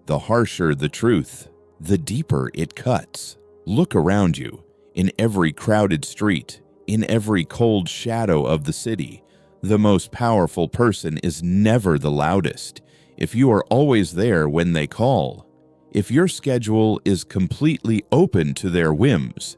the harsher the truth, the deeper it cuts. Look around you. In every crowded street, in every cold shadow of the city, the most powerful person is never the loudest. If you are always there when they call, if your schedule is completely open to their whims,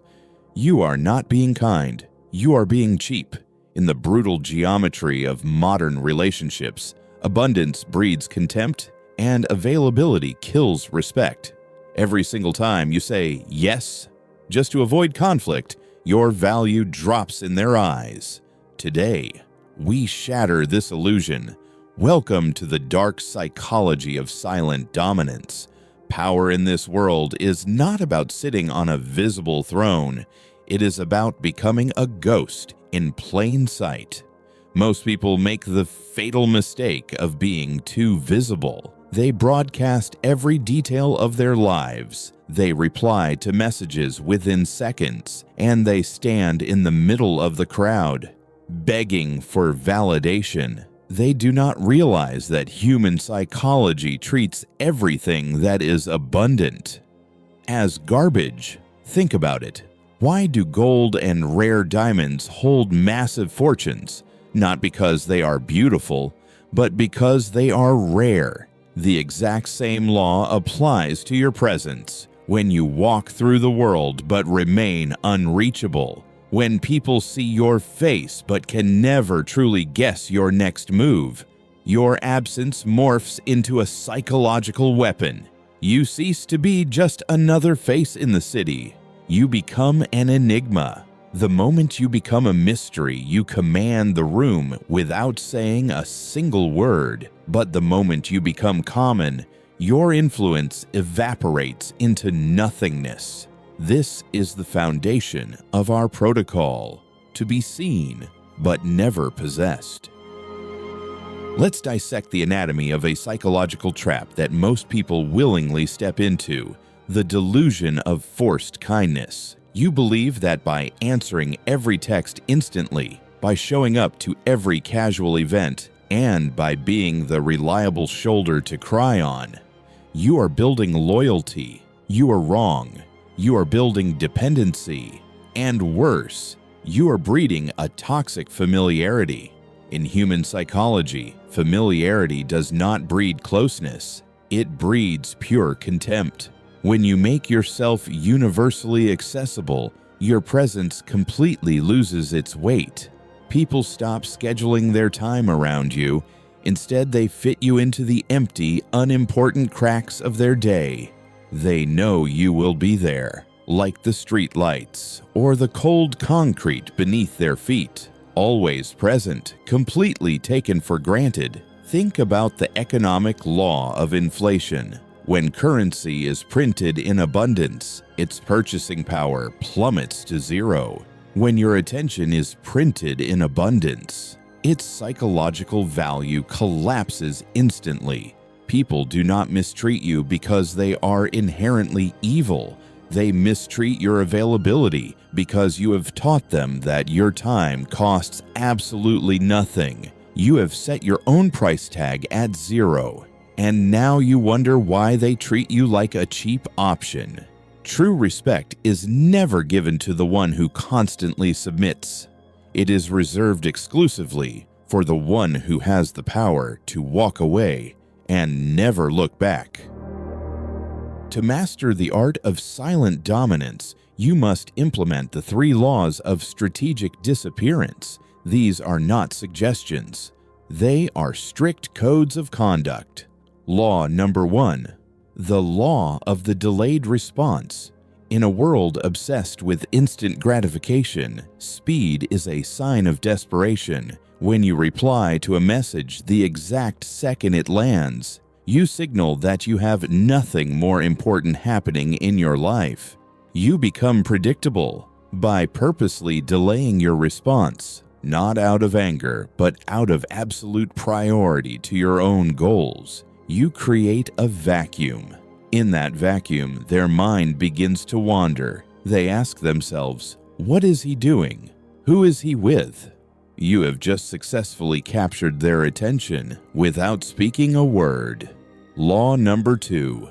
you are not being kind, you are being cheap. In the brutal geometry of modern relationships, abundance breeds contempt and availability kills respect. Every single time you say yes, just to avoid conflict, your value drops in their eyes. Today, we shatter this illusion. Welcome to the dark psychology of silent dominance. Power in this world is not about sitting on a visible throne. It is about becoming a ghost in plain sight. Most people make the fatal mistake of being too visible. They broadcast every detail of their lives. They reply to messages within seconds, and they stand in the middle of the crowd, begging for validation. They do not realize that human psychology treats everything that is abundant as garbage. Think about it. Why do gold and rare diamonds hold massive fortunes? Not because they are beautiful, but because they are rare. The exact same law applies to your presence. When you walk through the world but remain unreachable, when people see your face but can never truly guess your next move, your absence morphs into a psychological weapon. You cease to be just another face in the city. You become an enigma. The moment you become a mystery, you command the room without saying a single word. But the moment you become common, your influence evaporates into nothingness. This is the foundation of our protocol: to be seen, but never possessed. Let's dissect the anatomy of a psychological trap that most people willingly step into: the delusion of forced kindness. You believe that by answering every text instantly, by showing up to every casual event, and by being the reliable shoulder to cry on, you are building loyalty. You are wrong. You are building dependency. And worse, you are breeding a toxic familiarity. In human psychology, familiarity does not breed closeness. It breeds pure contempt. When you make yourself universally accessible, your presence completely loses its weight. People stop scheduling their time around you. Instead, they fit you into the empty, unimportant cracks of their day. They know you will be there, like the street lights or the cold concrete beneath their feet, always present, completely taken for granted. Think about the economic law of inflation. When currency is printed in abundance, its purchasing power plummets to zero. When your attention is printed in abundance, its psychological value collapses instantly. People do not mistreat you because they are inherently evil. They mistreat your availability because you have taught them that your time costs absolutely nothing. You have set your own price tag at zero. And now you wonder why they treat you like a cheap option. True respect is never given to the one who constantly submits. It is reserved exclusively for the one who has the power to walk away and never look back. To master the art of silent dominance, you must implement the 3 laws of strategic disappearance. These are not suggestions. They are strict codes of conduct. Law number 1. The law of the delayed response. In a world obsessed with instant gratification, speed is a sign of desperation. When you reply to a message the exact second it lands, you signal that you have nothing more important happening in your life. You become predictable by purposely delaying your response, not out of anger, but out of absolute priority to your own goals. You create a vacuum. In that vacuum, their mind begins to wander. They ask themselves, what is he doing? Who is he with? You have just successfully captured their attention without speaking a word. Law number 2.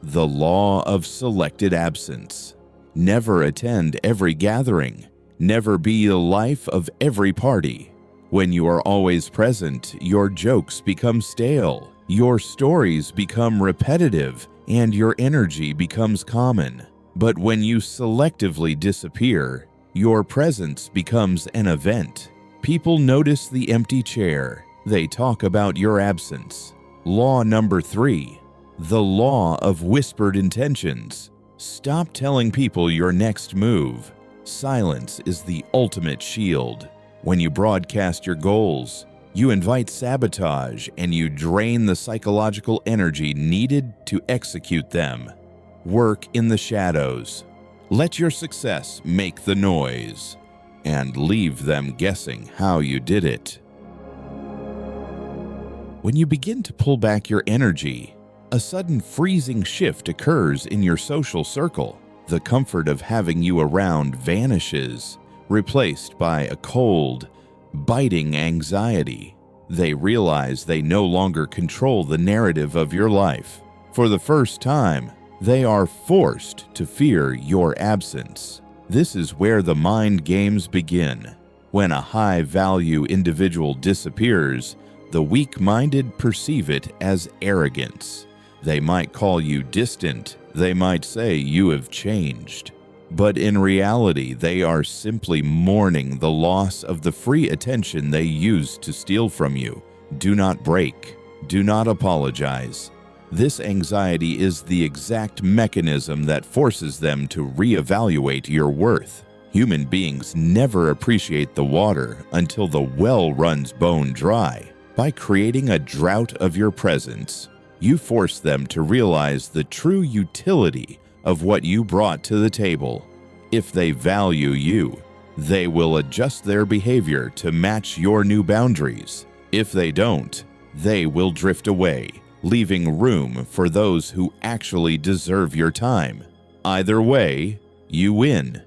The law of selected absence. Never attend every gathering. Never be the life of every party. When you are always present, your jokes become stale, your stories become repetitive, and your energy becomes common. But when you selectively disappear, your presence becomes an event. People notice the empty chair. They talk about your absence. Law number 3. The law of whispered intentions. Stop telling people your next move. Silence is the ultimate shield. When you broadcast your goals, you invite sabotage and you drain the psychological energy needed to execute them. Work in the shadows. Let your success make the noise, and leave them guessing how you did it. When you begin to pull back your energy, a sudden freezing shift occurs in your social circle. The comfort of having you around vanishes, replaced by a cold, biting anxiety. They realize they no longer control the narrative of your life. For the first time, they are forced to fear your absence. This is where the mind games begin. When a high-value individual disappears, the weak-minded perceive it as arrogance. They might call you distant. They might say you have changed. But in reality, they are simply mourning the loss of the free attention they used to steal from you. Do not break. Do not apologize. This anxiety is the exact mechanism that forces them to reevaluate your worth. Human beings never appreciate the water until the well runs bone dry. By creating a drought of your presence, you force them to realize the true utility of what you brought to the table. If they value you, they will adjust their behavior to match your new boundaries. If they don't, they will drift away, leaving room for those who actually deserve your time. Either way, you win.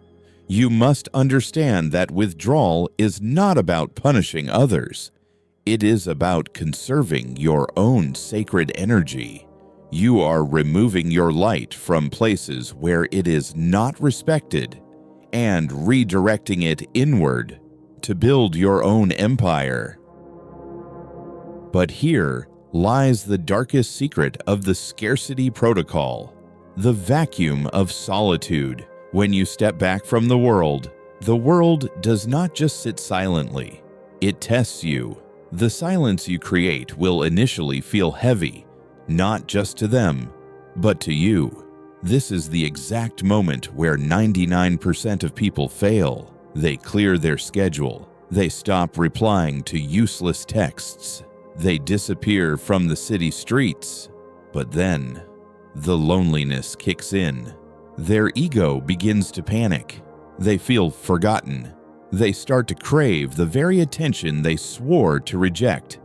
You must understand that withdrawal is not about punishing others. It is about conserving your own sacred energy. You are removing your light from places where it is not respected and redirecting it inward to build your own empire. But here lies the darkest secret of the Scarcity Protocol, the vacuum of solitude. When you step back from the world does not just sit silently. It tests you. The silence you create will initially feel heavy, not just to them, but to you. This is the exact moment where 99% of people fail. They clear their schedule. They stop replying to useless texts. They disappear from the city streets. But then, the loneliness kicks in. Their ego begins to panic. They feel forgotten. They start to crave the very attention they swore to reject.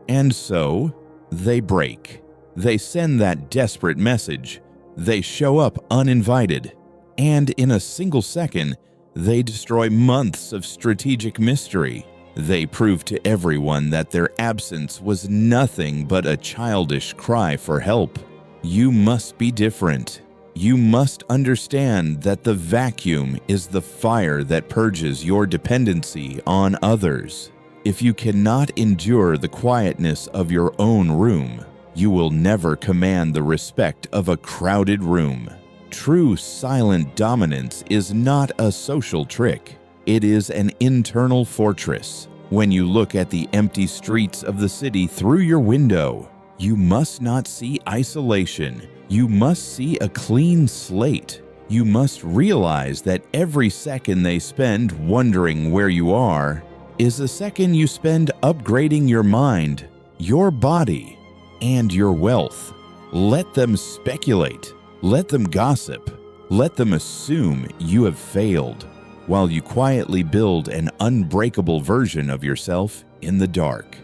And so, they break. They send that desperate message. They show up uninvited. And in a single second, they destroy months of strategic mystery. They prove to everyone that their absence was nothing but a childish cry for help. You must be different. You must understand that the vacuum is the fire that purges your dependency on others. If you cannot endure the quietness of your own room, you will never command the respect of a crowded room. True silent dominance is not a social trick. It is an internal fortress. When you look at the empty streets of the city through your window, you must not see isolation. You must see a clean slate. You must realize that every second they spend wondering where you are is a second you spend upgrading your mind, your body, and your wealth. Let them speculate. Let them gossip. Let them assume you have failed, while you quietly build an unbreakable version of yourself in the dark.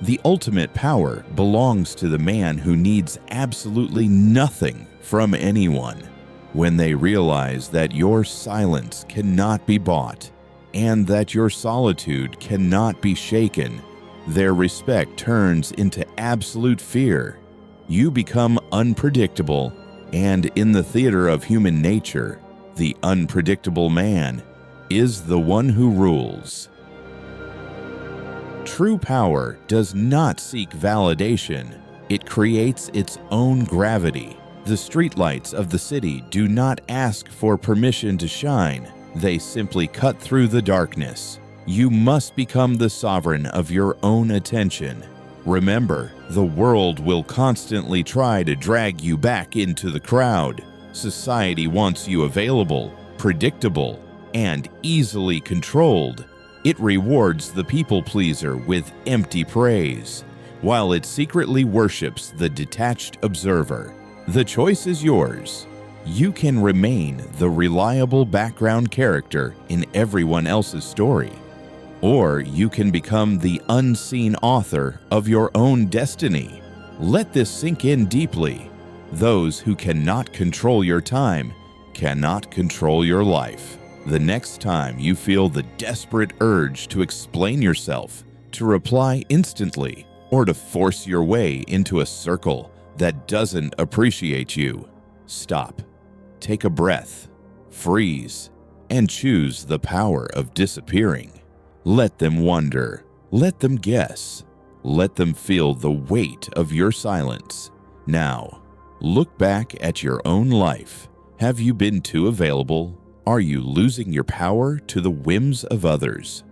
The ultimate power belongs to the man who needs absolutely nothing from anyone. When they realize that your silence cannot be bought and that your solitude cannot be shaken, their respect turns into absolute fear. You become unpredictable, And in the theater of human nature, the unpredictable man is the one who rules. True power does not seek validation. It creates its own gravity. The streetlights of the city do not ask for permission to shine. They simply cut through the darkness. You must become the sovereign of your own attention. Remember, the world will constantly try to drag you back into the crowd. Society wants you available, predictable, and easily controlled. It rewards the people-pleaser with empty praise, while it secretly worships the detached observer. The choice is yours. You can remain the reliable background character in everyone else's story, or you can become the unseen author of your own destiny. Let this sink in deeply. Those who cannot control your time cannot control your life. The next time you feel the desperate urge to explain yourself, to reply instantly, or to force your way into a circle that doesn't appreciate you, stop, take a breath, freeze, and choose the power of disappearing. Let them wonder, let them guess, let them feel the weight of your silence. Now, look back at your own life. Have you been too available? Are you losing your power to the whims of others?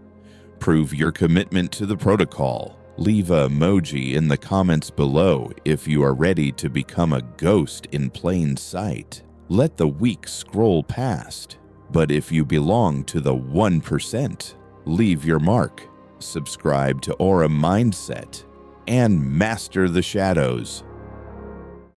Prove your commitment to the protocol. Leave an emoji in the comments below if you are ready to become a ghost in plain sight. Let the week scroll past. But if you belong to the 1%, leave your mark. Subscribe to AURUM Mindset and master the shadows.